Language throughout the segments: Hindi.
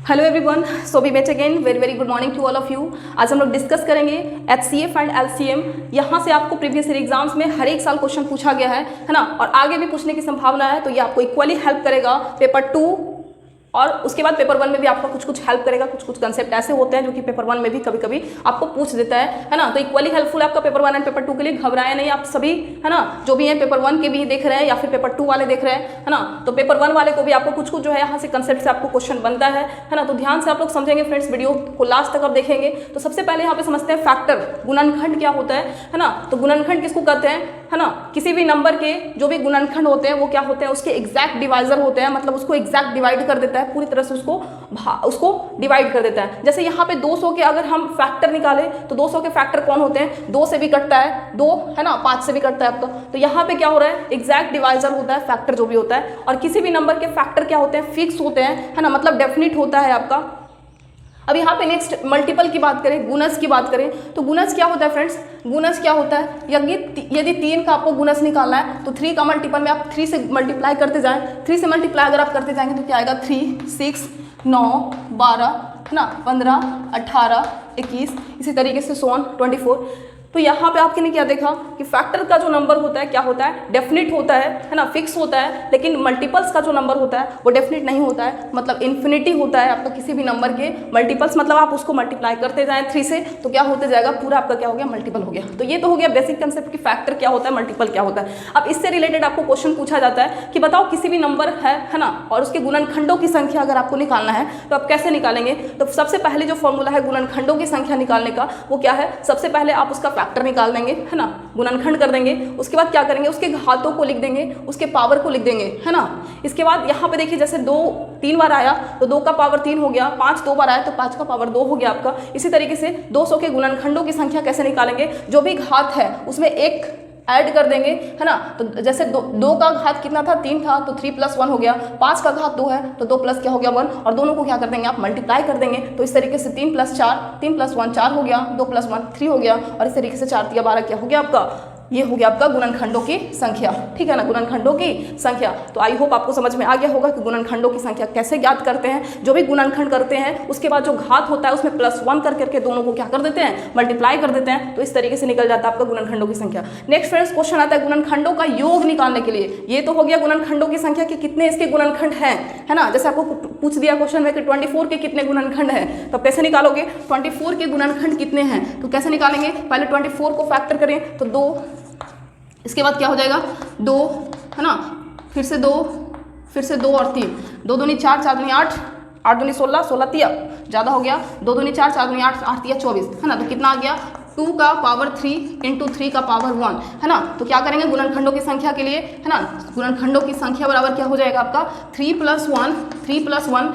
Hello everyone, so we met again. Very very good morning to all of you. आज हम लोग डिस्कस करेंगे HCF एंड LCM। यहाँ से आपको प्रीवियस ईयर एग्जाम्स में हर एक साल क्वेश्चन पूछा गया है ना, और आगे भी पूछने की संभावना है, तो ये आपको इक्वली हेल्प करेगा पेपर 2 और उसके बाद पेपर 1 में भी आपको कुछ कुछ हेल्प करेगा। कुछ कुछ कंसेप्ट ऐसे होते हैं जो कि पेपर 1 में भी कभी कभी आपको पूछ देता है ना, तो इक्वली हेल्पफुल है आपका पेपर 1 एंड पेपर 2 के लिए। घबराए नहीं आप सभी, है ना, जो भी हैं पेपर 1 के भी देख रहे हैं या फिर पेपर 2 वाले देख रहे हैं, है ना, तो पेपर 1 वाले को भी आपको कुछ कुछ जो है यहाँ से कंसेप्ट से आपको क्वेश्चन बनता है ना, तो ध्यान से आप लोग समझेंगे फ्रेंड्स। वीडियो को लास्ट तक आप देखेंगे तो सबसे पहले यहाँ पे समझते हैं फैक्टर, गुणनखंड क्या होता है ना। तो गुणनखंड किसको कहते हैं, है ना, किसी भी नंबर के जो भी गुणनखंड होते हैं वो क्या होते हैं, उसके एग्जैक्ट डिवाइजर होते हैं, मतलब उसको एग्जैक्ट डिवाइड कर देता है, पूरी तरह से उसको डिवाइड कर देता है। जैसे यहाँ पे 200 के अगर हम फैक्टर निकालें तो 200 के फैक्टर कौन होते हैं, 2 से भी कटता है 2, है ना, 5 से भी कटता है आपका, तो यहाँ पे क्या हो रहा है, एग्जैक्ट डिवाइजर होता है फैक्टर जो भी होता है। और किसी भी नंबर के फैक्टर क्या होते हैं, फिक्स होते हैं, है ना, मतलब डेफिनिट होता है आपका। अब यहाँ पे नेक्स्ट मल्टीपल की बात करें, गुणज की बात करें, तो गुणज क्या होता है फ्रेंड्स, गुणज क्या होता है, यदि 3 का आपको गुणज निकालना है तो 3 का मल्टीपल में आप 3 से मल्टीप्लाई करते जाएं। 3 से मल्टीप्लाई अगर आप करते जाएंगे तो क्या आएगा, 3, 6, 9, 12, है ना, 15, 18, 21, इसी तरीके से 24। तो यहाँ पे आपने क्या देखा कि फैक्टर का जो नंबर होता है क्या होता है, डेफिनिट होता है ना, फिक्स होता है, लेकिन मल्टीपल्स का जो नंबर होता है वो डेफिनिट नहीं होता है, मतलब इन्फिनिटी होता है आपका किसी भी नंबर के मल्टीपल्स, मतलब आप उसको मल्टीप्लाई करते जाएं 3 से तो क्या होते जाएगा, पूरा आपका क्या हो गया, मल्टीपल हो गया। तो ये तो हो गया बेसिक कंसेप्ट कि फैक्टर क्या होता है, मल्टीपल क्या होता है। अब इससे रिलेटेड आपको क्वेश्चन पूछा जाता है कि बताओ किसी भी नंबर है ना, और उसके गुणनखंडों की संख्या अगर आपको निकालना है तो आप कैसे निकालेंगे। तो सबसे पहले जो फॉर्मूला है गुणनखंडों की संख्या निकालने का वो क्या है, सबसे पहले आप उसका फैक्टर निकाल देंगे, है ना, गुणनखंड कर देंगे, उसके बाद क्या करेंगे, उसके घातों को लिख देंगे, उसके पावर को लिख देंगे, है ना। इसके बाद यहाँ पे देखिए जैसे 2 3 बार आया तो 2 का पावर 3 हो गया, 5 2 बार आया तो 5 का पावर 2 हो गया आपका। इसी तरीके से 200 के गुणनखंडों की संख्या कैसे निकालेंगे, जो भी घात है उसमें एक ऐड कर देंगे, है ना। तो जैसे 2 का घात कितना था, 3 था, तो 3 + 1 हो गया। 5 का घात 2 है तो 2 प्लस क्या हो गया, 1, और दोनों को क्या कर देंगे आप मल्टीप्लाई कर देंगे। तो इस तरीके से 3 + 4, 3 + 1 4 हो गया, 2 + 1 3 हो गया, और इस तरीके से 4 × 12 क्या हो गया आपका, ये हो गया आपका गुणनखंडों की संख्या, ठीक है ना, गुणनखंडों की संख्या। तो आई होप आपको समझ में आ गया होगा कि गुणनखंडों की संख्या कैसे ज्ञात करते हैं। जो भी गुणनखंड करते हैं उसके बाद जो घात होता है उसमें +1 कर करके दोनों को क्या कर देते हैं, मल्टीप्लाई कर देते हैं, तो इस तरीके से निकल जाता है आपका गुणनखंडों की संख्या। नेक्स्ट फ्रेंड्स क्वेश्चन आता है गुणनखंडों का योग निकालने के लिए। ये तो हो गया गुणनखंडों की संख्या कि कितने इसके गुणनखंड हैं, है ना। जैसे आपको पूछ दिया क्वेश्चन में कि 24 के कितने गुणनखंड हैं, तो कैसे निकालोगे, 24 के गुणनखंड कितने हैं तो कैसे निकालेंगे, पहले 24 को फैक्टर करें तो 2, इसके बाद क्या हो जाएगा 2, है ना, फिर से 2, फिर से 2 और 3, 2 दूनी 4, 4 दूनी 8, 8 दूनी 16, 16 तिया ज़्यादा हो गया, 2 दूनी 4, 4 दूनी 8, 8 तिया 24, है ना। तो कितना आ गया, 2 का पावर 3 × 3 का पावर 1, है ना। तो क्या करेंगे गुणनखंडों की संख्या के लिए, है ना, गुणनखंडों की संख्या बराबर क्या हो जाएगा आपका 3 + 1, 3 + 1,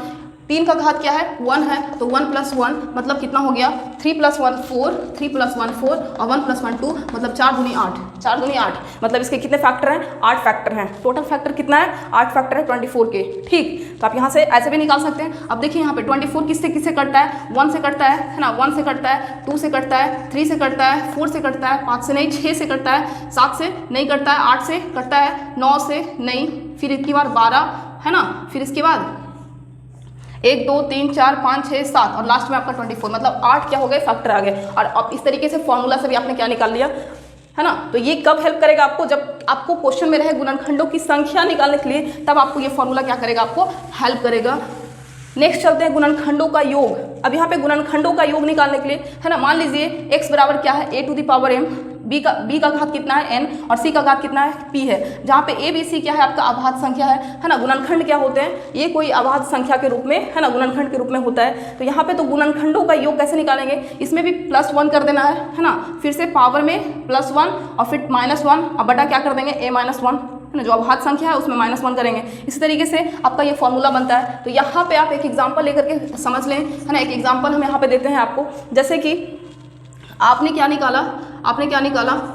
3 का घात क्या है 1 है, तो 1 + 1 मतलब कितना हो गया, 3 + 1 4, 3 + 1 4, और 1 + 1 2, मतलब 4 दूनी 8, 4 दूनी 8, मतलब इसके कितने फैक्टर हैं, 8 फैक्टर हैं। टोटल फैक्टर कितना है, 8 फैक्टर है 24 के, ठीक। तो आप यहाँ से ऐसे भी निकाल सकते हैं। अब देखिए यहाँ पे 24 किससे किससे कटता है, 1 से कटता है ना, 1 से कटता है, 2 से कटता है, 3 से कटता है, 4 से कटता है, 5 से नहीं, 6 से कटता है, 7 से नहीं कटता है, 8 से कटता है, 9 से नहीं, फिर इसकी बार 12, है ना, फिर इसके बाद 1 2 3 4 5 6 7 और लास्ट में आपका 24, मतलब 8 क्या हो गए, फैक्टर आ गए। और अब इस तरीके से फॉर्मूला से भी आपने क्या निकाल लिया, है ना। तो ये कब हेल्प करेगा आपको, जब आपको क्वेश्चन में रहे गुणनखंडों की संख्या निकालने के लिए, तब आपको ये फॉर्मूला क्या करेगा, आपको हेल्प करेगा। नेक्स्ट चलते हैं गुणनखंडों का योग। अब यहाँ पे गुणनखंडों का योग निकालने के लिए, है ना, मान लीजिए x बराबर क्या है, a⁴m, b का घात कितना है n, और c का घात कितना है p है, जहाँ पे a b c क्या है आपका अभाज्य संख्या है ना। गुणनखंड क्या होते हैं, ये कोई अभाज्य संख्या के रूप में, है ना, गुणनखंड के रूप में होता है। तो यहाँ पे तो गुणनखंडों का योग कैसे निकालेंगे, इसमें भी +1 कर देना है ना, फिर से पावर में +1 और फिर -1 और बटा क्या कर देंगे a - 1, है ना, जो अभाज्य संख्या है उसमें -1 करेंगे। इसी तरीके से आपका ये फॉर्मूला बनता है। तो यहाँ पे आप एक एग्जांपल लेकर के समझ लें, है ना। एक एग्जांपल हम यहाँ पे देते हैं आपको, जैसे कि आपने क्या निकाला,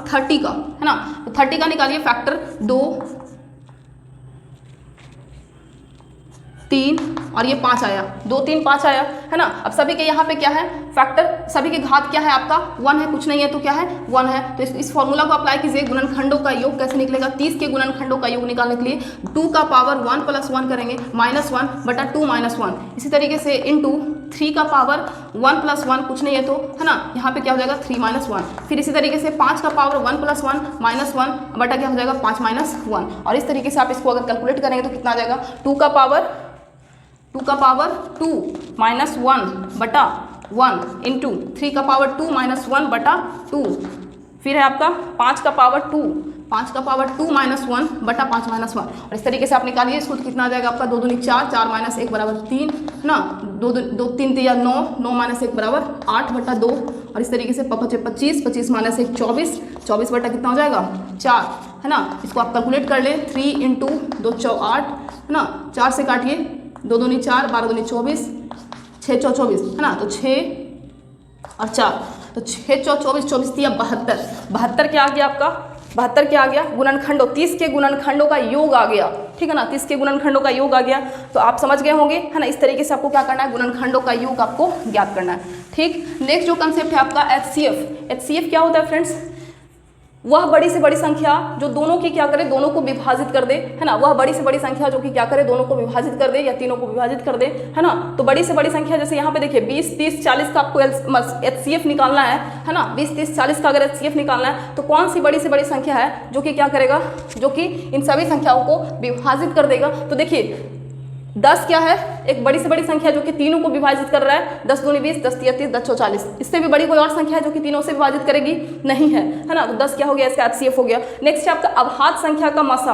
30 का, है ना। तो 30 का निकालिए फैक्टर 2, 3 और ये 5 आया, 2 3 5 आया, है ना। अब सभी के यहाँ पे क्या है फैक्टर, सभी के घात क्या है आपका 1 है, कुछ नहीं है तो क्या है 1 है। तो इस फॉर्मूला को अप्लाई कीजिए। गुणनखंडों का योग कैसे निकलेगा, 30 के गुणनखंडों का योग निकालने के लिए 2 का पावर 1 + 1 करेंगे, -1/2 - 1। इसी तरीके से इंटू 3 का पावर 1 + 1 कुछ नहीं है तो, है ना, यहाँ पे क्या हो जाएगा 3 - 1। फिर इसी तरीके से 5 का पावर 1 + 1 -1 बटा क्या हो जाएगा 5 - 1। और इस तरीके से आप इसको अगर कैलकुलेट करेंगे तो कितना आ जाएगा 2 का पावर 2 -1/1 इंटू 3 का पावर 2 - 1/2। फिर है आपका 5 का पावर 2 - 1/5 - 1। और इस तरीके से आप निकालिए इसको तो कितना आ जाएगा आपका 2 दूनी 4, 4 - 1 = 3, है ना। 2 3 या 9, 9 - 1 = 8/2। और इस तरीके से 5 - 25, 25 - 1 24, 24 बटा कितना हो जाएगा 4, है ना। इसको आप कैलकुलेट कर लें। 3 × 2 = 8, है ना। 4 से काटिए, 2 दूनी 4, 12 दूनी 24, 6 × 24, है ना। तो 6 और 4, तो 6 × 24, 24 × 72, 72 क्या आ गया आपका 72 क्या आ गया गुणनखंडों, 30 के गुणनखंडों का योग आ गया, ठीक है ना। 30 के गुणनखंडों का योग आ गया तो आप समझ गए होंगे, है ना। इस तरीके से आपको क्या करना है, गुणनखंडों का योग आपको ज्ञात करना है, ठीक। नेक्स्ट जो कंसेप्ट है आपका HCF। HCF क्या होता है फ्रेंड्स, वह बड़ी से बड़ी संख्या जो दोनों की क्या करे, दोनों को विभाजित कर दे, है ना। वह बड़ी से बड़ी संख्या जो कि क्या करे, दोनों को विभाजित कर दे या तीनों को विभाजित कर दे, है ना। तो बड़ी से बड़ी संख्या जैसे यहाँ पे देखिए 20 30 40 का आपको HCF निकालना है ना। 20 30 40 का अगर HCF निकालना है तो कौन सी बड़ी से बड़ी संख्या है जो कि क्या करेगा, जो कि इन सभी संख्याओं को विभाजित कर देगा। तो देखिए 10 क्या है, एक बड़ी से बड़ी संख्या जो कि तीनों को विभाजित कर रहा है। 10 दूनी 20, 10 तिया 30, 10 चौ 40। इससे भी बड़ी कोई और संख्या है जो कि तीनों से विभाजित करेगी नहीं है, है ना। तो 10 क्या हो गया, इसका HCF हो गया। नेक्स्ट है आपका अभाज्य संख्या का मसा।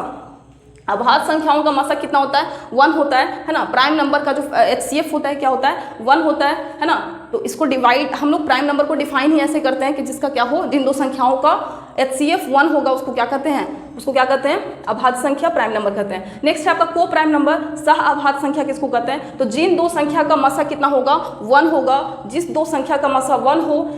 अभाज्य संख्याओं का मसा कितना होता है 1 होता है ना। प्राइम नंबर का जो HCF होता है क्या होता है 1 होता है ना। तो इसको डिवाइड, हम लोग प्राइम नंबर को डिफाइन ही ऐसे करते हैं कि जिसका क्या हो, जिन दो संख्याओं का HCF 1 होगा उसको क्या कहते हैं, उसको क्या कहते हैं अभाज्य संख्या, प्राइम नंबर कहते हैं। नेक्स्ट है आपका को प्राइम नंबर, सह अभाज्य संख्या किसको कहते हैं। तो जिन दो संख्या का मसा कितना होगा 1 होगा, जिस दो संख्या का मसा 1 हो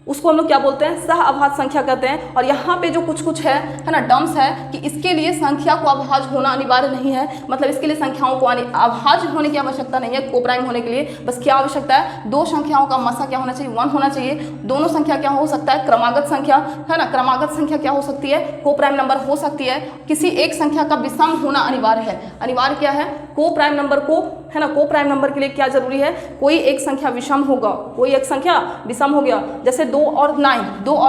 उसको हम लोग क्या बोलते हैं, सह अभाज्य संख्या कहते हैं। और यहाँ पे जो कुछ है ना टर्म्स है कि इसके लिए संख्या को अभाज्य होना अनिवार्य नहीं है, मतलब इसके लिए संख्याओं को अभाज्य होने की आवश्यकता नहीं है को प्राइम होने के लिए। बस क्या आवश्यकता है, दो संख्याओं का मसा क्या होना चाहिए 1 होना चाहिए। दोनों संख्या क्या हो सकता है क्रमागत संख्या, है ना। क्रमागत संख्या क्या हो सकती है, को प्राइम नंबर हो सकती है। किसी एक संख्या का विषम होना अनिवार्य है। अनिवार्य क्या है, को प्राइम नंबर को, है ना। को प्राइम नंबर के लिए क्या जरूरी है, कोई एक संख्या विषम होगा, कोई एक संख्या विषम हो गया। जैसे 2 और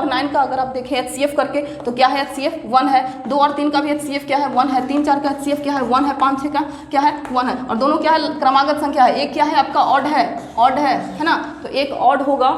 9 का अगर आप देखें HCF करके तो क्या है HCF 1 है। 2 और 3 का भी HCF क्या है 1 है। 3 4 का HCF क्या है 1 है। 5 6 का क्या है 1 है। और दोनों क्या है क्रमागत संख्या है। एक क्या है आपका ऑड है ना। तो एक ऑड होगा,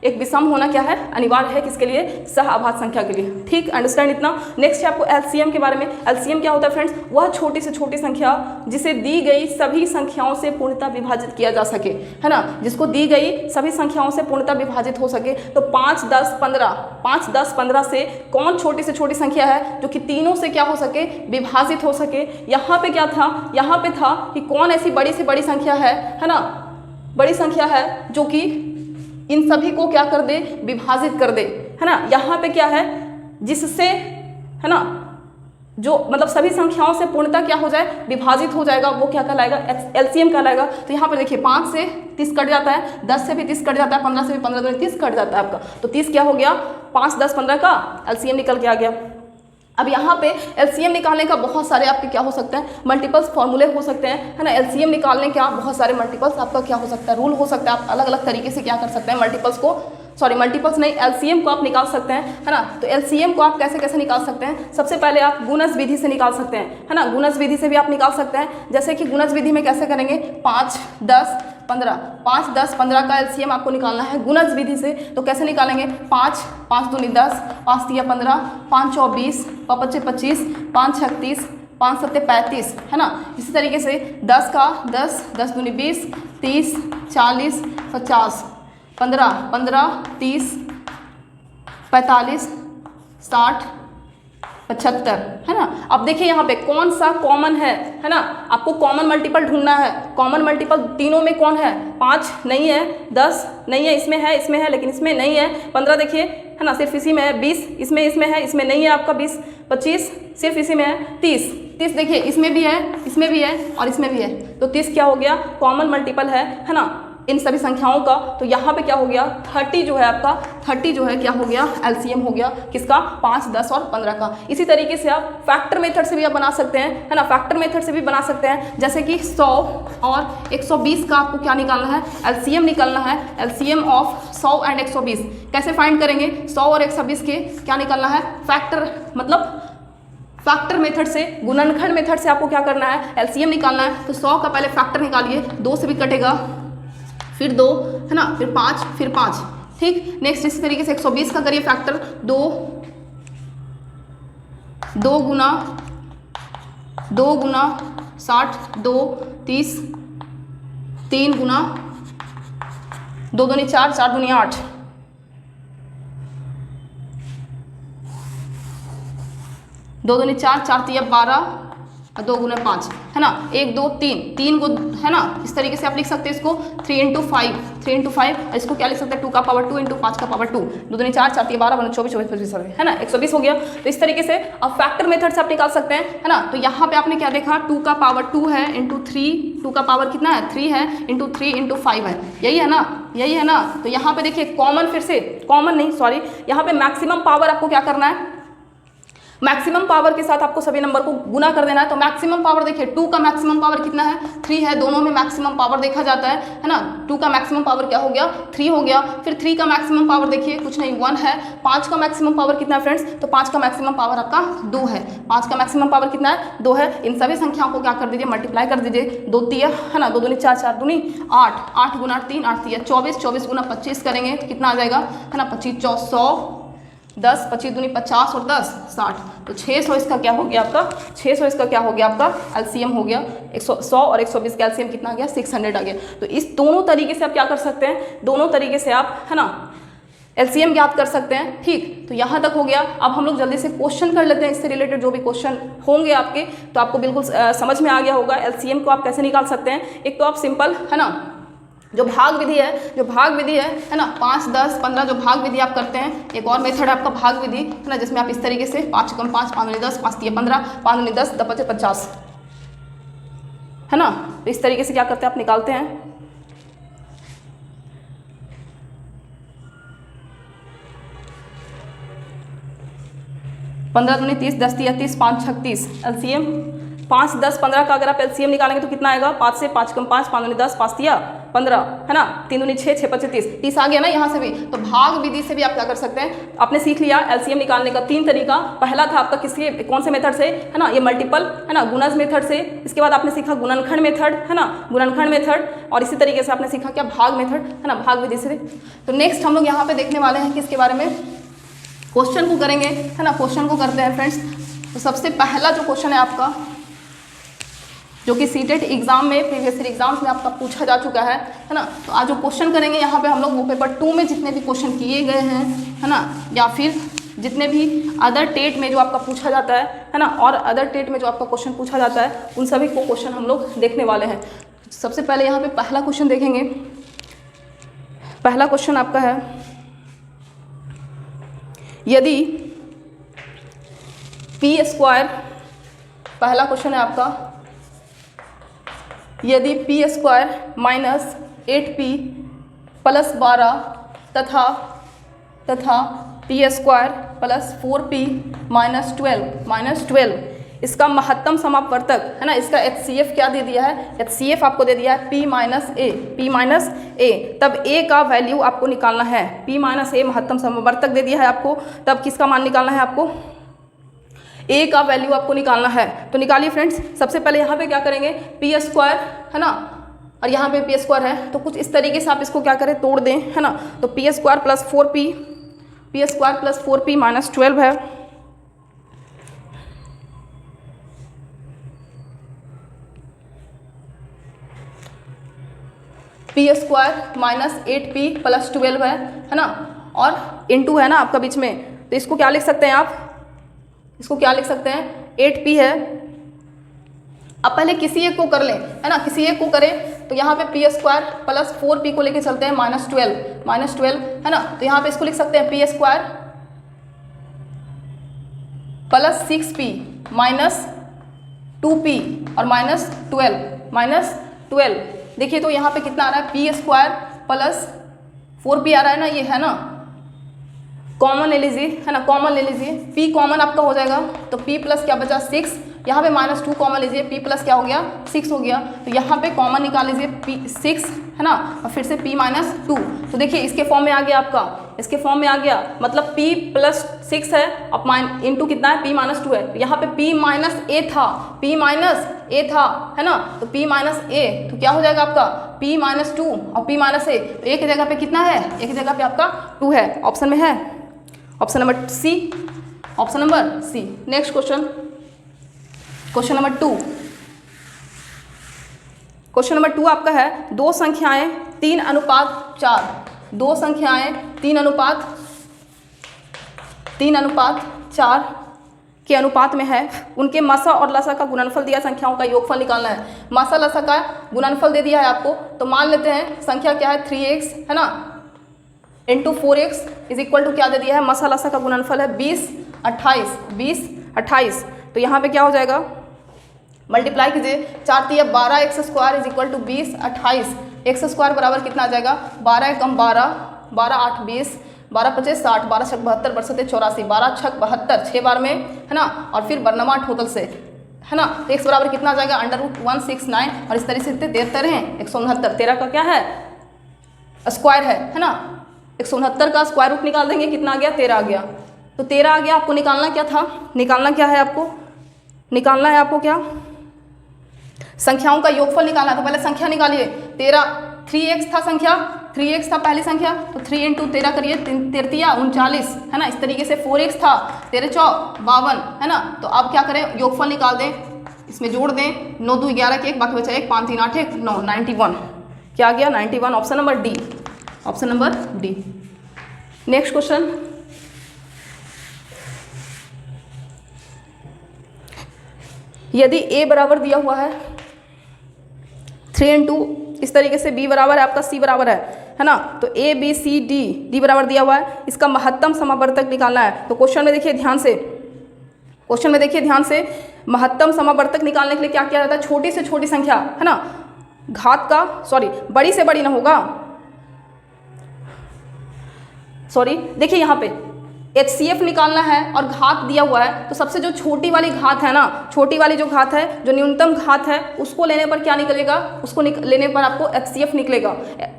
एक विषम होना क्या है अनिवार्य है, किसके लिए, सह अभाज्य संख्या के लिए, ठीक। अंडरस्टैंड इतना। नेक्स्ट है आपको LCM के बारे में। LCM क्या होता है फ्रेंड्स, वह छोटी से छोटी संख्या जिसे दी गई सभी संख्याओं से पूर्णतः विभाजित किया जा सके, है ना। जिसको दी गई सभी संख्याओं से पूर्णतः विभाजित हो सके। तो 5 10 15 से कौन छोटी से छोटी संख्या है जो कि तीनों से क्या हो सके, विभाजित हो सके। यहाँ पे क्या था, यहाँ पे था कि कौन ऐसी बड़ी से बड़ी संख्या है ना, बड़ी संख्या है जो कि इन सभी को क्या कर दे, विभाजित कर दे, है ना। यहाँ पे क्या है, जिससे, है ना, जो मतलब सभी संख्याओं से पूर्णतः क्या हो जाए, विभाजित हो जाएगा, वो क्या कहलाएगा, LCM कहलाएगा। तो यहाँ पर देखिए 5 से 30 कट जाता है, 10 से भी 30 कट जाता है, 15 से भी 15 दूनी 30 कट जाता है आपका। तो 30 क्या हो गया, 5 10 15 का LCM निकल के आ गया। अब यहाँ पे LCM निकालने का बहुत सारे आपके क्या हो सकते हैं, मल्टीपल्स फॉर्मूले हो सकते हैं, है ना। LCM निकालने के आप बहुत सारे मल्टीपल्स आपका क्या हो सकता है, रूल हो सकता है। आप अलग अलग तरीके से क्या कर सकते हैं, मल्टीपल्स नहीं LCM को आप निकाल सकते हैं, है ना। तो LCM को आप कैसे कैसे निकाल सकते हैं, सबसे पहले आप गुणज विधि से निकाल सकते हैं, है ना। गुणज विधि से भी आप निकाल सकते हैं। जैसे कि गुणज विधि में कैसे करेंगे, 5 10 15 का LCM आपको निकालना है गुणज विधि से। तो कैसे निकालेंगे, 5 5 दूनी 10, 5 तिया 15, 5 चौ 20, 5 25, 5 36, 5 7 35, है ना। इसी तरीके से 10 का 10, 10 दूनी 20, 30 40 50, 15 15, 30 45, 60 75, है ना। अब देखिए यहाँ पे कौन सा कॉमन है ना। आपको कॉमन मल्टीपल ढूंढना है। कॉमन मल्टीपल तीनों में कौन है, 5 नहीं है, 10 नहीं है, इसमें है लेकिन इसमें नहीं है। 15 देखिए, है ना, सिर्फ इसी में है। 20 इसमें है, इसमें नहीं है आपका। 20 25 सिर्फ इसी में है। 30 30 देखिए इसमें भी है, इसमें भी है और इसमें भी है, तो 30 क्या हो गया, कॉमन मल्टीपल है ना इन सभी संख्याओं का। तो यहाँ पे क्या हो गया, 30 जो है आपका, 30 जो है क्या हो गया, एलसीएम हो गया किसका, 5, 10 और 15 का। इसी तरीके से आप फैक्टर मेथड से भी आप बना सकते हैं, है ना, फैक्टर मेथड से भी बना सकते हैं, जैसे कि 100 और 120 का आपको क्या निकालना है, एलसीएम निकालना है, एलसीएम ऑफ 100 एंड 120। कैसे फाइंड करेंगे, 100 और 120 के क्या निकालना है, फैक्टर मतलब फैक्टर मेथड से, गुणनखंड मेथड से आपको क्या करना है, एलसीएम निकालना है। तो 100 का पहले फैक्टर निकालिए, 2 से भी कटेगा, फिर 2 है ना, फिर 5, फिर 5, ठीक। नेक्स्ट इसी तरीके से 120 का करिए फैक्टर, 2 गुना 60, 2 30, 3 गुना 2 दूनी 4, 4 दूनी 8, 2 दूनी 4, 4 तिया 12 और 2 गुना 5, है ना, 1 2 3, 3 को, है ना, इस तरीके से आप लिख सकते हैं इसको 3 × 5, 3 × 5, और इसको क्या लिख सकते हैं, 2 का पावर 2 × 5 का पावर 2, 2 दूनी 4, 4 12 बना 24, 24 25, है ना, 120 हो गया। तो इस तरीके से अब फैक्टर मेथड से आप निकाल सकते हैं, है ना। तो यहाँ पे आपने क्या देखा, 2 का पावर 2 है इंटू 3, 2 का पावर कितना है, 3 है, इंटू 3 × 5 है, यही है ना, यही है ना। तो यहाँ पे देखिए कॉमन, फिर से कॉमन नहीं, सॉरी, यहाँ पे मैक्सिमम पावर आपको क्या करना है, मैक्सिमम पावर के साथ आपको सभी नंबर को गुना कर देना है। तो मैक्सिमम पावर देखिए, 2 का मैक्सिमम पावर कितना है, 3 है, दोनों में मैक्सिमम पावर देखा जाता है ना। 2 का मैक्सिमम पावर क्या हो गया, 3 हो गया। फिर 3 का मैक्सिमम पावर देखिए कुछ नहीं, 1 है। 5 का मैक्सिमम पावर कितना है फ्रेंड्स, तो 5 का मैक्सिमम पावर आपका 2 है। 5 का मैक्सिमम पावर कितना है, 2 है। इन सभी संख्याओं को क्या कर दीजिए, मल्टीप्लाई कर दीजिए, 2 तिया, है ना, 2 दूनी 4, 4 दूनी 8, 8 गुना 3, 8 तिया 24, 24 गुना 25 करेंगे तो कितना आ जाएगा, है ना, 25 100, 10, 25 दूनी 50 और 10 60, तो 600 इसका क्या हो गया आपका, 600 इसका क्या हो गया आपका, एलसीएम हो गया। 100 और 120 का एलसीएम कितना आ गया, 600 आ गया। तो इस दोनों तरीके से आप क्या कर सकते हैं, दोनों तरीके से आप, है ना, एलसीएम ज्ञात कर सकते हैं, ठीक। तो यहाँ तक हो गया। अब हम लोग जल्दी से क्वेश्चन कर लेते हैं, इससे रिलेटेड जो भी क्वेश्चन होंगे आपके, तो आपको बिल्कुल समझ में आ गया होगा एलसीएम को आप कैसे निकाल सकते हैं। एक तो आप सिंपल, है ना, जो भाग विधि है ना, 5, 10, 15 जो भाग विधि आप करते हैं, एक और मेथड है आपका भाग विधि, है ना, जिसमें आप इस तरीके से 5 × 5, 5 × 10, 5 × 15, 5 × 10, 10 × 50, है ना। तो इस तरीके से क्या करते हैं, आप निकालते हैं। पंद्रह दूनी 30, 10 तिया 30, 5 36 एलसीएम। 5, 10, 15 का अगर आप एलसीएम निकालेंगे तो कितना आएगा, 5 से 5 × 5, 5 दूनी 10, 5 तिया 15, है ना, 3 दूनी 6, 6 × 30, 30 आ गया ना यहाँ से भी। तो भाग विधि से भी आप क्या कर सकते हैं, आपने सीख लिया एलसीएम निकालने का 3 तरीका। पहला था आपका किसके, कौन से मेथड से, है ना, ये मल्टीपल, है ना, गुणज मेथड से। इसके बाद आपने सीखा गुणनखंड मेथड, है ना, गुणनखंड मेथड, और इसी तरीके से आपने सीखा क्या, भाग मेथड, है ना, भाग विधि से। तो नेक्स्ट हम लोग यहाँ पे देखने वाले हैं किसके बारे में, क्वेश्चन को करेंगे, है ना, क्वेश्चन को करते हैं फ्रेंड्स। तो सबसे पहला जो क्वेश्चन है आपका, जो कि सीटेट एग्जाम में, प्रीवियस ईयर एग्जाम्स में आपका पूछा जा चुका है ना। तो आज जो क्वेश्चन करेंगे यहाँ पे हम लोग, वो पेपर 2 में जितने भी क्वेश्चन किए गए हैं, है ना, या फिर जितने भी अदर टेट में जो आपका पूछा जाता है ना, और अदर टेट में जो आपका क्वेश्चन पूछा जाता है, उन सभी को क्वेश्चन हम लोग देखने वाले हैं। सबसे पहले यहाँ पे पहला क्वेश्चन देखेंगे। पहला क्वेश्चन आपका है, यदि p², पहला क्वेश्चन है आपका, यदि p² - 8p + 12 तथा p² + 4p - 12 इसका महत्तम समापवर्तक, है ना, इसका HCF क्या दे दिया है, HCF आपको दे दिया है p - a, तब a का वैल्यू आपको निकालना है। p - a महत्तम समापवर्तक दे दिया है आपको, तब किसका मान निकालना है आपको, a का वैल्यू आपको निकालना है। तो निकालिए फ्रेंड्स। सबसे पहले यहाँ पे क्या करेंगे, p², है ना, और यहाँ पे p² है, तो कुछ इस तरीके से आप इसको क्या करें, तोड़ दें, है ना। तो p² + 4p, p² + 4p - 12 है, p² - 8p + 12 है ना, और इंटू है ना आपका बीच में। तो इसको क्या लिख सकते हैं आप, इसको क्या लिख सकते हैं, 8p है। अब पहले किसी एक को कर लें, है ना, किसी एक को करें। तो यहाँ पे p² + 4p को लेके चलते हैं, -12, है ना। तो यहाँ पे इसको लिख सकते हैं p² + 6p 2p और -12 देखिए तो यहाँ पे कितना आ रहा है p² प्लस 4p आ रहा है ना, ये है ना, कॉमन ले लीजिए, है ना, कॉमन ले लीजिए, p कॉमन आपका हो जाएगा तो p प्लस क्या बचा 6, यहाँ पे -2 कॉमन लीजिए, p प्लस क्या हो गया 6 हो गया, तो यहाँ पे कॉमन निकाल लीजिए p 6, है ना, और फिर से p -2, तो देखिए इसके फॉर्म में आ गया आपका, इसके फॉर्म में आ गया, मतलब p प्लस 6 है और इंटू कितना है p -2 है, तो यहाँ पे p -a था, है ना, तो p -a तो क्या हो जाएगा आपका p -2 और p -a, तो एक जगह पे कितना है, एक जगह पे आपका 2 है, ऑप्शन में है, option number C, option number C. Next question, question number 2, question number 2 आपका है दो संख्याएं 3:4, दो संख्याएं 3:4 के अनुपात में है, उनके मासा और लसा का गुणनफल दिया, संख्याओं का योगफल निकालना है। मासा लसा का गुणनफल दे दिया है आपको, तो मान लेते हैं संख्या क्या है 3x, है ना, into 4x is equal to क्या दे दिया है, मासा लसा का गुणनफल है 20 28, तो यहाँ पे क्या हो जाएगा, मल्टीप्लाई कीजिए, 4 × 12x² is equal to 20 28, x² बराबर कितना आ जाएगा 12 कम 12 12 8 20 12 25 60 12 6 72 62 84 12 6 72 6 बार में, है ना, और फिर बरनमा टोटल से, है ना, तो x बराबर कितना आ जाएगा √169 और इस तरह से देते रहे 169, 13 का क्या है स्क्वायर है ना, 169 का स्क्वायर रूट निकाल देंगे, कितना आ गया 13 आ गया, तो 13 आ गया, आपको निकालना क्या था, निकालना क्या है आपको, निकालना है आपको क्या, संख्याओं का योगफल निकालना है, तो पहले संख्या निकालिए, 3x था संख्या, 3x था पहली संख्या, तो 3 × 13 करिए, 3 39, है ना, इस तरीके से 4x था, 13 4 52, है ना, तो अब क्या करें, योगफल निकाल दें, इसमें जोड़ दें, 9 2 11 के 1 बाकी बचा 1 5 3 8 1 9 91, क्या आ गया 91, option number D, option number D. Next question, यदि a बराबर दिया हुआ है 3 × इस तरीके से, b बराबर है आपका c बराबर है ना, तो a b c d बराबर दिया हुआ है, इसका महत्तम समावर्तक निकालना है, तो क्वेश्चन में देखिए ध्यान से, क्वेश्चन में देखिए ध्यान से, महत्तम समावर्तक निकालने के लिए क्या किया जाता है, छोटी से छोटी संख्या, है ना, घात का बड़ी से बड़ी ना होगा, देखिए यहाँ पे HCF निकालना है और घात दिया हुआ है, तो सबसे जो छोटी वाली घात है ना, छोटी वाली जो घात है, जो न्यूनतम घात है, उसको लेने पर क्या निकलेगा, उसको लेने पर आपको HCF निकलेगा,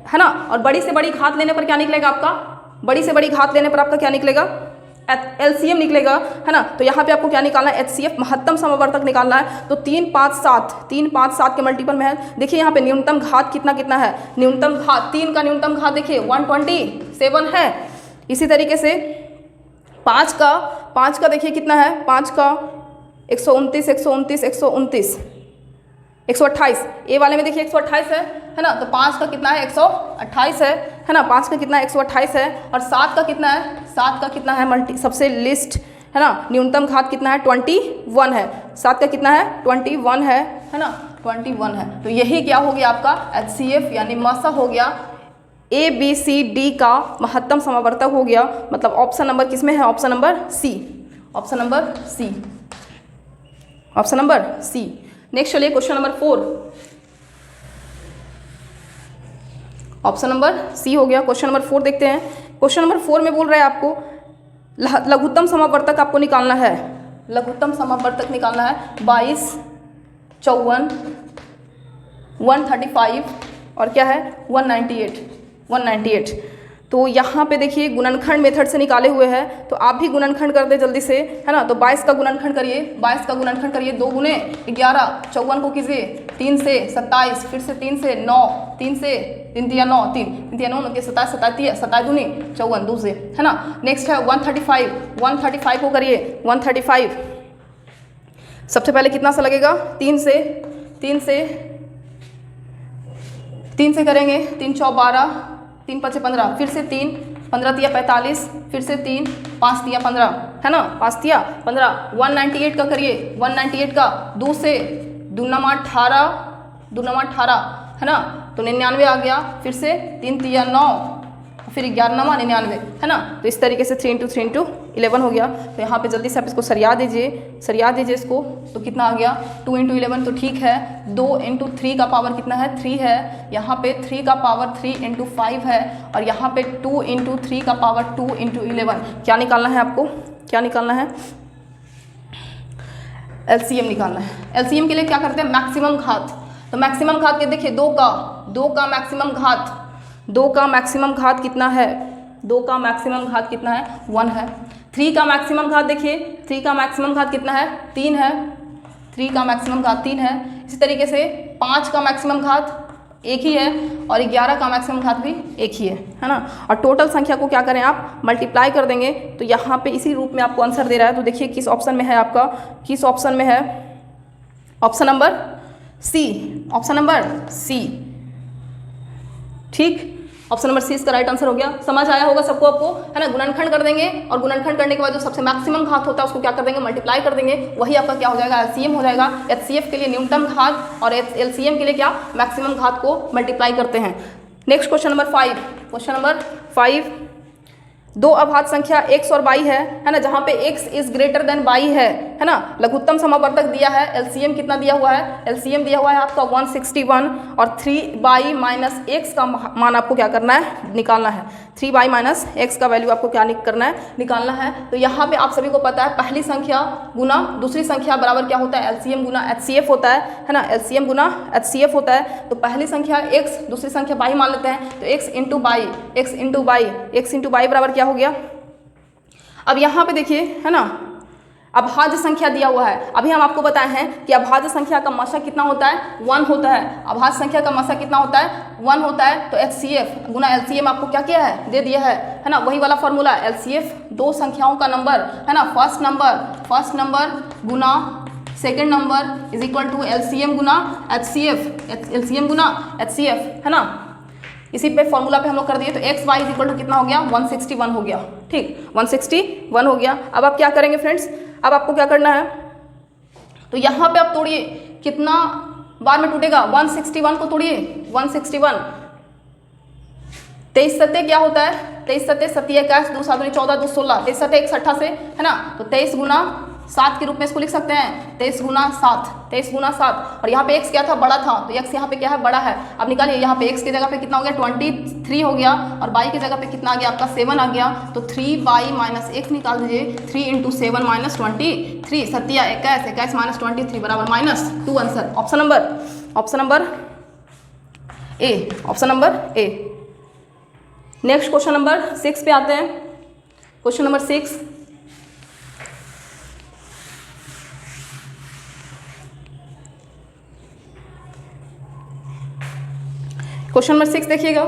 है ना, और बड़ी से बड़ी घात लेने पर क्या निकलेगा आपका, बड़ी से बड़ी घात लेने पर आपका क्या निकलेगा, LCM निकलेगा, है ना, तो यहाँ पे आपको क्या निकालना है, HCF महत्तम समावर्तक निकालना है, तो 3 5 7 के मल्टीपल में है, देखिए यहाँ पे न्यूनतम घात कितना है, न्यूनतम घात 3 का न्यूनतम घात देखिए 127 है, इसी तरीके से 5 का देखिए कितना है, 5 का 129 128, ए वाले में देखिए 128 है ना, तो 5 का कितना है 128 है ना, 5 का कितना है 128 है, और 7 का कितना है, 7 का कितना है, सबसे लिस्ट, है ना, न्यूनतम घात कितना है 21 है, 7 का कितना है 21 है ना, 21 है, तो यही क्या हो गया आपका HCF यानी मासा हो गया, A B C D का महत्तम समावर्तक हो गया, मतलब ऑप्शन नंबर किसमें है, option number C, option number C, option number C. Next चलिए question number 4, option number C हो गया, क्वेश्चन नंबर 4 देखते हैं। क्वेश्चन नंबर 4 में बोल रहा है आपको लघुत्तम समावर्तक आपको निकालना है, लघुत्तम समावर्तक निकालना है 22 54 135 और क्या है 198। तो यहाँ पे देखिए गुणनखंड मेथड से निकाले हुए हैं, तो आप भी गुणनखंड कर दे जल्दी से, है ना, तो 22 का गुणनखंड करिए, 22 का गुणनखंड करिए, 2 × 11 54 को कीजिए, 3 से 27, फिर से 3 से 9, 3 से 3 × 9 3 3 9 27 27 27 दूनी 54 2 से, है ना। नेक्स्ट है 135 को करिए, 135 सबसे पहले कितना सा लगेगा, 3 से करेंगे, 3 × 4 12, 3 × 5 15, फिर से 3 15 × 45, फिर से 3 5 × 15, है ना, 5 × 15। 198 का करिए, 198 का 2 से 2 × 18, है ना, तो 99 आ गया, फिर से 3 × 3 9, फिर 11 99, है ना, तो इस तरीके से 3 × 3 × 11 हो गया। तो यहाँ पे जल्दी से आप इसको सरिया दीजिए इसको। तो कितना आ गया 2 × 11, तो ठीक है। 2 × 3 का पावर कितना है 3 है। यहाँ पे 3 का पावर 3 × 5 है, और यहाँ पे 2 × 3 का पावर 2 × 11। क्या निकालना है आपको, क्या निकालना है, एलसीएम निकालना है। एलसीएम के लिए क्या करते हैं, मैक्सिमम घात। तो मैक्सिमम घात के देखिए 2 का मैक्सिमम घात, 2 का मैक्सिमम घात कितना है, 2 का मैक्सिमम घात कितना है 1 है। 3 का मैक्सिमम घात देखिए, 3 का मैक्सिमम घात कितना है 3 है, 3 का मैक्सिमम घात 3 है। इसी तरीके से 5 का मैक्सिमम घात 1 ही है, और 11 का मैक्सिमम घात भी 1 ही है ना। और टोटल संख्या को क्या करें आप मल्टीप्लाई कर देंगे, तो यहाँ पे इसी रूप में आपको आंसर दे रहा है। तो देखिए किस ऑप्शन में है आपका, किस ऑप्शन में है, option number C, option number C. ठीक, ऑप्शन नंबर सी इसका राइट आंसर हो गया। समझ आया होगा सबको आपको, है ना। गुणनखंड कर देंगे, और गुणनखंड करने के बाद जो सबसे मैक्सिमम घात होता है उसको क्या कर देंगे, मल्टीप्लाई कर देंगे। वही आपका क्या हो जाएगा, एलसीएम हो जाएगा। एचसीएफ के लिए न्यूनतम घात, और एलसीएम के लिए क्या, मैक्सिमम घात को मल्टीप्लाई करते हैं। Next question number 5, question number 5, 2 अभाज्य संख्या x और y है ना, जहाँ पे x is greater than y है ना। लघुत्तम समावर्तक दिया है, एलसीएम कितना दिया हुआ है, एलसीएम दिया हुआ है आपका 161, और 3y माइनस x का मान आपको क्या करना है, निकालना है। 3y माइनस x का वैल्यू आपको क्या करना है, निकालना है। तो यहाँ पे आप सभी को पता है पहली संख्या गुना दूसरी संख्या बराबर क्या होता है, एलसीएम गुना एचसीएफ होता है ना, एलसीएम गुना एचसीएफ होता है। तो पहली संख्या x, दूसरी संख्या y मान लेते हैं, तो x × y, x × y बराबर क्या हो गया। अब यहाँ पे देखिए, है ना, अभाज्य संख्या दिया हुआ है। अभी हम आपको बताए हैं कि अभाज्य संख्या का मशक कितना होता है, 1 होता है। अभाज्य संख्या का मशक कितना होता है, 1 होता है। तो एचसीएफ गुना एलसीएम आपको क्या किया है, दे दिया है ना। वही वाला फॉर्मूला, एलसीएफ दो संख्याओं का नंबर, है ना, फर्स्ट नंबर गुना second number is equal to LCM गुना एचसीएफ, एलसीएम गुना एचसीएफ, है ना। इसी पे फॉर्मूला पे हम लोग कर दिए। तो X Y is equal to कितना हो गया, 161 हो गया। ठीक, 161 हो गया। अब आप क्या करेंगे फ्रेंड्स, अब आपको क्या करना है, तो यहाँ पे आप तोड़िए, कितना बार में टूटेगा, 161 को तोड़िए, 161। 23 सत्ते क्या होता है, 23 सत्ते 21, 2 7 14, 2 16, 23 सत्ते 1 से, है ना। तो 23 गुना 7 के रूप में इसको लिख सकते हैं, 23 गुना 7, 23 गुना 7। और यहाँ पे x क्या था, बड़ा था, तो x यहाँ पे क्या है, बड़ा है। अब निकालिए, यहाँ पे x की जगह पे कितना हो गया, 23 हो गया, और y की जगह पे कितना आ गया आपका, 7 आ गया। तो 3y माइनस x निकाल दीजिए, 3 × 7 माइनस 23, 7 21 माइनस 23 बराबर -2 answer. Option number A, option number A. Next question number 6 पे आते हैं। क्वेश्चन नंबर 6, क्वेश्चन नंबर 6 देखिएगा।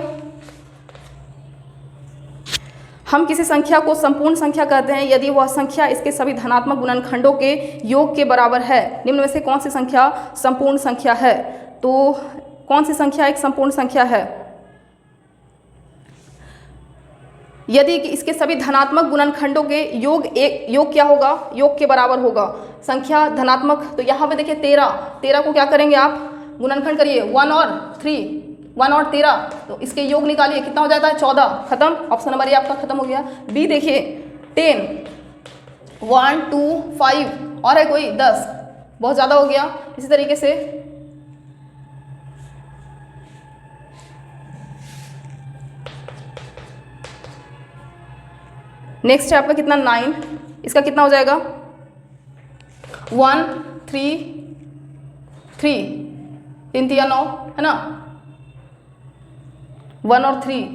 हम किसी संख्या को संपूर्ण संख्या कहते हैं यदि वह संख्या इसके सभी धनात्मक गुणनखंडों के योग के बराबर है। निम्न में से कौन सी संख्या संपूर्ण संख्या है। तो कौन सी संख्या एक संपूर्ण संख्या है, यदि इसके सभी धनात्मक गुणनखंडों के योग क्या होगा, योग के बराबर होगा। संख्या धनात्मक, तो यहाँ पे देखिए 13 को क्या करेंगे आप, गुणनखंड करिए, 1 और 13, तो इसके योग निकालिए, कितना हो जाता है, 14। खत्म, ऑप्शन नंबर ए आपका खत्म हो गया। बी देखिए 10, 1 2 5, और है कोई 10, बहुत ज़्यादा हो गया। इसी तरीके से नेक्स्ट है आपका कितना, 9, इसका कितना हो जाएगा, 1 3 3, 3 3 9, है ना, 1 और 3,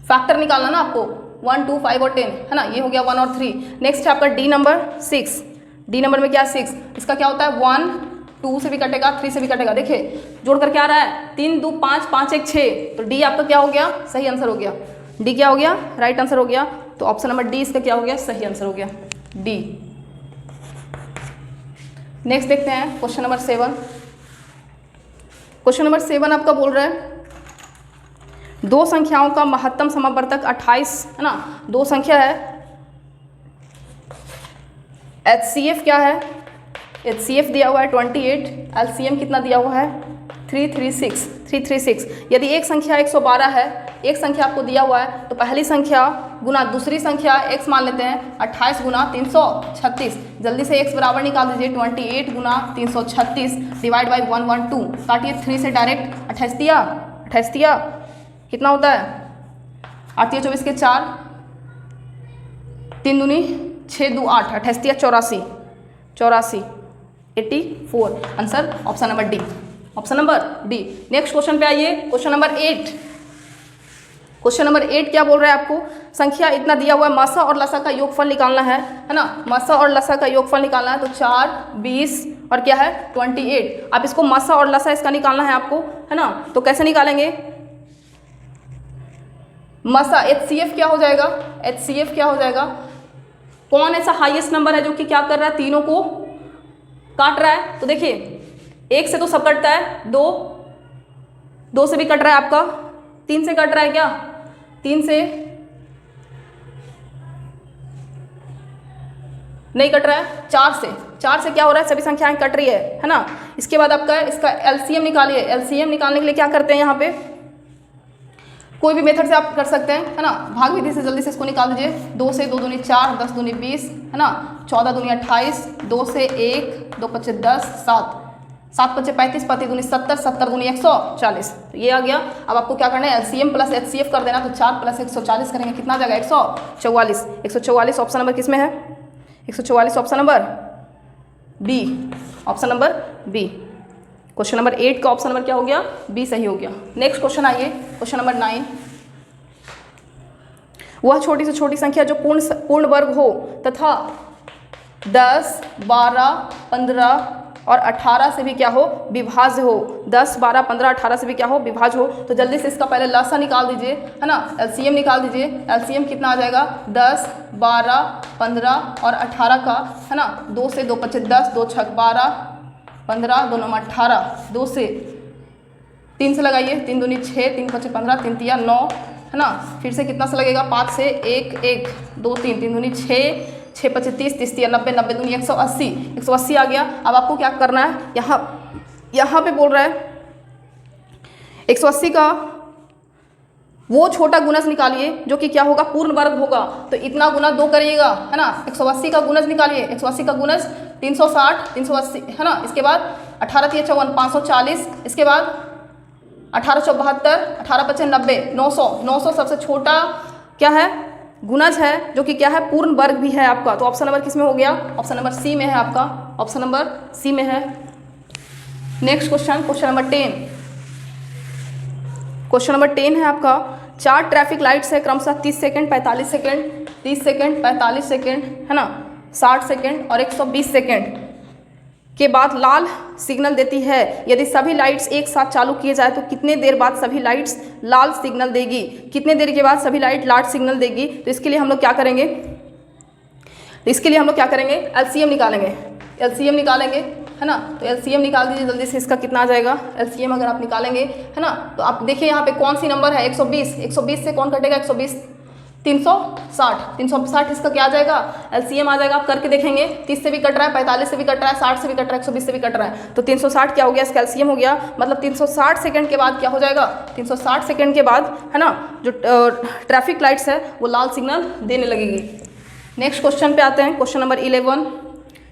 फैक्टर निकालना ना आपको, 1 2 5 और 10, है ना, ये हो गया 1 और 3। नेक्स्ट है आपका डी नंबर 6, डी नंबर में क्या 6, इसका क्या होता है, 1 2 से भी कटेगा, 3 से भी कटेगा। देखिए जोड़ कर क्या आ रहा है, 3 2 5 5 1 6, तो डी आपका क्या हो गया, सही आंसर हो गया। डी क्या हो गया, राइट आंसर हो गया। तो ऑप्शन नंबर डी इसका क्या हो गया, सही आंसर हो गया, डी। नेक्स्ट देखते हैं क्वेश्चन नंबर 7। क्वेश्चन नंबर 7 आपका बोल रहा है दो संख्याओं का महत्तम समावर्तक 28, है ना, दो संख्या है, HCF क्या है, HCF दिया हुआ है 28, LCM कितना दिया हुआ है 336। यदि एक संख्या 112 है, एक संख्या आपको दिया हुआ है, तो पहली संख्या गुना दूसरी संख्या x मान लेते हैं 28 गुना 336। जल्दी से x बराबर निकाल दीजिए 28 गुना 336 डिवाइड बाई 112। काटिए 3 से डायरेक्ट 28 दिया कितना होता है 8 24 के 4, 3 दूनी 6 2 8, 28 84 84। Answer option number D, option number D. Next question पे आइए, क्वेश्चन नंबर 8। क्वेश्चन नंबर 8 क्या बोल रहा है आपको, संख्या इतना दिया हुआ है, मासा और लसा का योगफल निकालना है ना। मासा और लसा का योगफल निकालना है, तो 4 20 और क्या है 28। आप इसको मासा और लसा इसका निकालना है आपको, है ना। तो कैसे निकालेंगे, मासा HCF क्या हो जाएगा, HCF क्या हो जाएगा, कौन ऐसा हाईएस्ट नंबर है जो कि क्या कर रहा है, तीनों को काट रहा है। तो देखिए 1 से तो सब कटता है, 2 से भी कट रहा है आपका, 3 से कट रहा है क्या, 3 से नहीं कट रहा है, 4 से क्या हो रहा है, सभी संख्याएं कट रही है ना। इसके बाद आपका इसका LCM निकालिए। LCM निकालने के लिए क्या करते हैं, यहाँ पे कोई भी मेथड से आप कर सकते हैं, है ना। भाग विधि से जल्दी से इसको निकाल दीजिए। 2 से 2 दूनी 4, 10 दूनी 20, है ना। 14 दूनी 28, 2 से 1, 2 पच्चे 10, 7 7 पच्चे 35, 35 दूनी 70, 70 दूनी 140। तो ये आ गया। अब आपको क्या करना है, LCM प्लस HCF कर देना। तो 4 प्लस 140 करेंगे, कितना आ जाएगा 144। 144 ऑप्शन नंबर किस में है, 144 option number B, option number B. Question number 8 का ऑप्शन नंबर क्या हो गया, बी सही हो गया। नेक्स्ट क्वेश्चन आइए, क्वेश्चन नंबर 9। वह छोटी से छोटी संख्या जो पूर्ण वर्ग हो तथा 10, 12, 15 और 18 से भी क्या हो, विभाज्य हो। 10, 12, 15, 18 से भी क्या हो, विभाज्य हो। तो जल्दी से इसका पहले लसा निकाल दीजिए, है ना। LCM निकाल दीजिए। LCM कितना आ जाएगा, 10, 12, 15 और 18 का, है ना। 2 से 2 पच्चे 10, 2 छक 12, 15, 2 9 18, 2 से 3 से लगाइए, 3 दूनी 6, 3 पच्चे 15, 3 तिया 9, है ना। फिर से कितना से लगेगा, 5 से 1 1, 2 3, 3 दूनी 6, 6 पच्चे 30, 30 तिया 90, 90 दूनी 180, 180 आ गया। अब आपको क्या करना है, यहाँ पे बोल रहा है 180 का वो छोटा गुणज निकालिए जो कि क्या होगा, पूर्ण वर्ग होगा। तो इतना गुना 2 करिएगा, है ना। 180 का गुणज निकालिए। 180 का गुणज 360, 380, है ना। इसके बाद 18 3 54, 540। इसके बाद 18 4 72, 18 55 90, 900। 900 सबसे छोटा क्या है, गुणज है, जो कि क्या है, पूर्ण वर्ग भी है आपका। तो ऑप्शन नंबर किस में हो गया, ऑप्शन नंबर सी में है आपका, ऑप्शन नंबर सी में है। Next question, question number 10। Question number 10 है आपका, 4 ट्रैफिक लाइट्स है क्रमशः 30 सेकंड, 45 सेकंड, 30 सेकंड, 45 सेकंड, है ना, 60 सेकंड और 120 सेकंड के बाद लाल सिग्नल देती है। यदि सभी लाइट्स एक साथ चालू किए जाए तो कितने देर बाद सभी लाइट्स लाल सिग्नल देगी, कितने देर के बाद सभी लाइट लाल सिग्नल देगी। तो इसके लिए हम लोग क्या करेंगे, LCM निकालेंगे। LCM निकालेंगे, है ना। तो LCM निकाल दीजिए जल्दी से, इसका कितना आ जाएगा। LCM अगर आप निकालेंगे, है ना, तो आप देखिए यहाँ पे कौन सी नंबर है, 120। 120 से कौन कटेगा, 120, 360, 360 इसका क्या आ जाएगा, LCM आ जाएगा। आप करके देखेंगे, 30 से भी कट रहा है, 45 से भी कट रहा है, 60 से भी कट रहा है, 120 से भी कट रहा है। तो 360 क्या हो गया, इसका LCM हो गया। मतलब 360 सेकंड के बाद क्या हो जाएगा, 360 सेकंड के बाद, है ना, जो ट्रैफिक लाइट्स है वो लाल सिग्नल देने लगेगी। नेक्स्ट क्वेश्चन पे आते हैं, क्वेश्चन नंबर 11।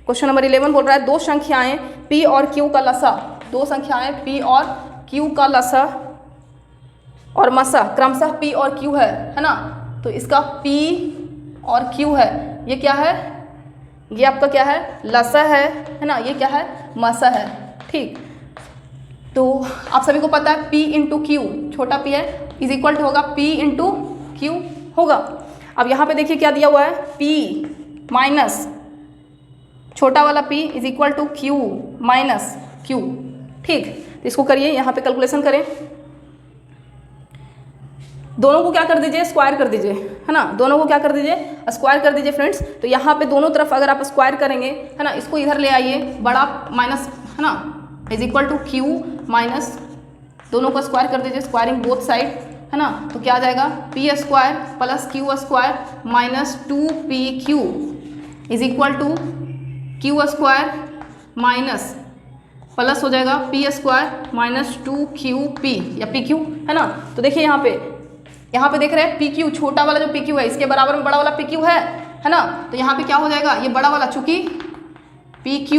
क्वेश्चन नंबर 11 बोल रहा है, 2 संख्याएं P और Q का लसा, 2 संख्याएं P और Q का लसा और मसा क्रमशः P और Q है ना। तो इसका P और Q है, ये क्या है, ये आपका क्या है, लसा है ना, ये क्या है, मसा है। ठीक, तो आप सभी को पता है P इंटू Q, छोटा P है, इज इक्वल टू होगा P इंटू Q होगा। अब यहाँ पे देखिए क्या दिया हुआ है, P माइनस छोटा वाला P is equal to Q minus Q। ठीक, तो इसको करिए, यहाँ पे कैलकुलेशन करें, दोनों को क्या कर दीजिए, स्क्वायर कर दीजिए, है ना। दोनों को क्या कर दीजिए, स्क्वायर कर दीजिए फ्रेंड्स। तो यहाँ पे दोनों तरफ अगर आप स्क्वायर करेंगे, है ना, इसको इधर ले आइए, बड़ा माइनस, है ना, is equal to Q minus, दोनों को स्क्वायर कर दीजिए, स्क्वायरिंग बोथ साइड, है ना। तो क्या आ जाएगा, P square plus Q square minus 2PQ is equal to Q square minus plus हो जाएगा पी स्क्वायर माइनस 2QP या PQ, है ना। तो देखिए यहाँ पे देख रहे हैं PQ, छोटा वाला जो PQ है इसके बराबर में बड़ा वाला PQ है ना। तो यहाँ पे क्या हो जाएगा, ये बड़ा वाला, चूंकि PQ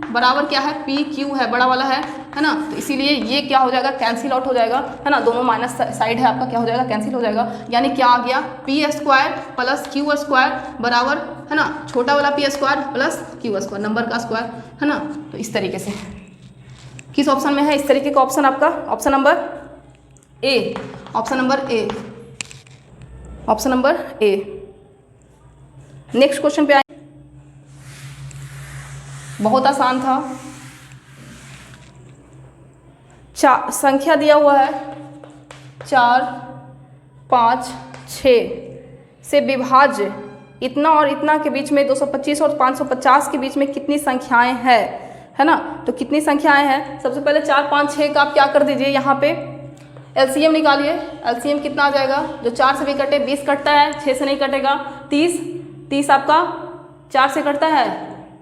बराबर क्या है, PQ है, बड़ा वाला है ना। तो इसीलिए ये क्या हो जाएगा, कैंसिल आउट हो जाएगा, है ना। दोनों माइनस साइड है आपका, क्या हो जाएगा, कैंसिल हो जाएगा। यानी क्या आ गया, P square plus Q square बराबर, है ना, छोटा वाला P square plus Q square, number का स्क्वायर, है ना। तो इस तरीके से किस ऑप्शन में है, इस तरीके का ऑप्शन आपका option number A, option number A, option number A. Next question पे आए, बहुत आसान था। संख्या दिया हुआ है 4, 5, 6 से विभाज्य इतना और इतना के बीच में 225 और 550 के बीच में कितनी संख्याएं हैं, है ना। तो कितनी संख्याएं हैं, सबसे पहले 4, 5, 6 का आप क्या कर दीजिए, यहाँ पे एलसीएम निकालिए। एलसीएम कितना आ जाएगा, जो 4 से भी कटे 20 कटता है, 6 से नहीं कटेगा। 30 आपका 4 से कटता है,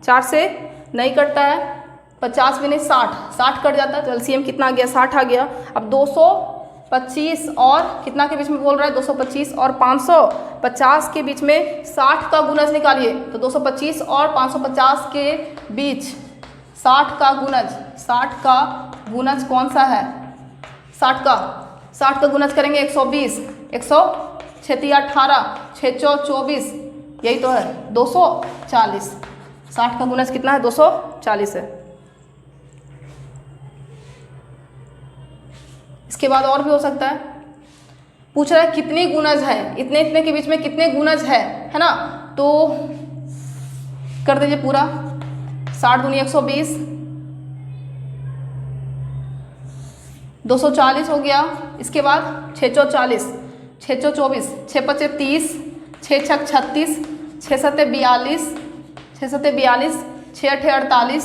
4 से नहीं कटता है। 50 भी नहीं, 60 कट जाता है। तो एलसीएम कितना आ गया, 60 आ गया। अब 225 और कितना के बीच में बोल रहा है, 225 और 550 के बीच में 60 का गुणज निकालिए। तो 225 और 550 के बीच 60 का गुणज कौन सा है, 60 का गुणज करेंगे 120, 106 18, 6 24, यही तो है 240। 60 का गुणज कितना है, 240 है। इसके बाद और भी हो सकता है, पूछ रहा है कितने गुणज है, इतने इतने के बीच में कितने गुणज है ना। तो कर दीजिए पूरा, 60 दूनी 120, 240 हो गया। इसके बाद 6 चौ 40, 6 चौ 24, 6 पचे 30, 6 छक 36, 6 सत्ते 42, 6 सत्ते 42, 6 अठे 48,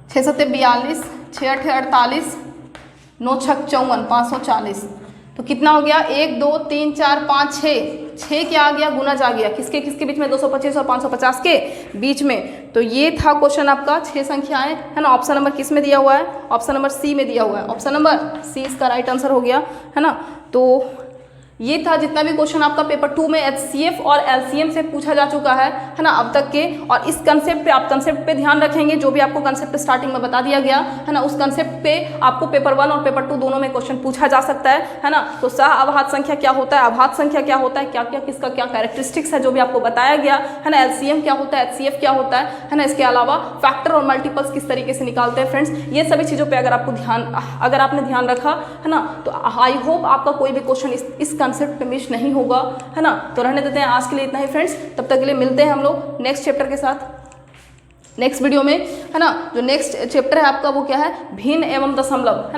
6 सत्ते 42, 6 अठे 48, 9 छक 54, 540। तो कितना हो गया, 1 2 3 4 5 6 क्या आ गया, गुणज आ गया। किसके किसके बीच में, 225 और 550 के बीच में। तो ये था क्वेश्चन आपका, 6 संख्याएं, है ना। ऑप्शन नंबर किस में दिया हुआ है, ऑप्शन नंबर सी में दिया हुआ है। ऑप्शन नंबर सी इसका राइट आंसर हो गया, है ना। तो ये था जितना भी क्वेश्चन आपका पेपर 2 में एचसीएफ और एलसीएम से पूछा जा चुका है ना, अब तक के। और इस कंसेप्ट पे, आप कंसेप्ट पे ध्यान रखेंगे, जो भी आपको कंसेप्ट स्टार्टिंग में बता दिया गया है ना, उस कंसेप्ट पे आपको पेपर 1 और पेपर 2 दोनों में क्वेश्चन पूछा जा सकता है ना। तो सह अवहात संख्या क्या होता है, अवहात संख्या क्या होता है, क्या क्या किसका क्या कैरेक्टरिस्टिक्स है, जो भी आपको बताया गया है ना। एलसीएम क्या होता है, एचसीएफ क्या होता है ना। इसके अलावा फैक्टर और मल्टीपल्स किस तरीके से निकालते हैं फ्रेंड्स, ये सभी चीज़ों पर अगर आपने ध्यान रखा है ना, तो आई होप आपका कोई भी क्वेश्चन इस कंसेप्ट पे मिस नहीं होगा, है ना। तो रहने देते हैं आज के लिए इतना ही फ्रेंड्स, तब तक के लिए मिलते हैं हम लोग नेक्स्ट चैप्टर के साथ, नेक्स्ट वीडियो में, है ना। जो नेक्स्ट चैप्टर है आपका वो क्या है, भिन्न एवं दशमलव, है ना।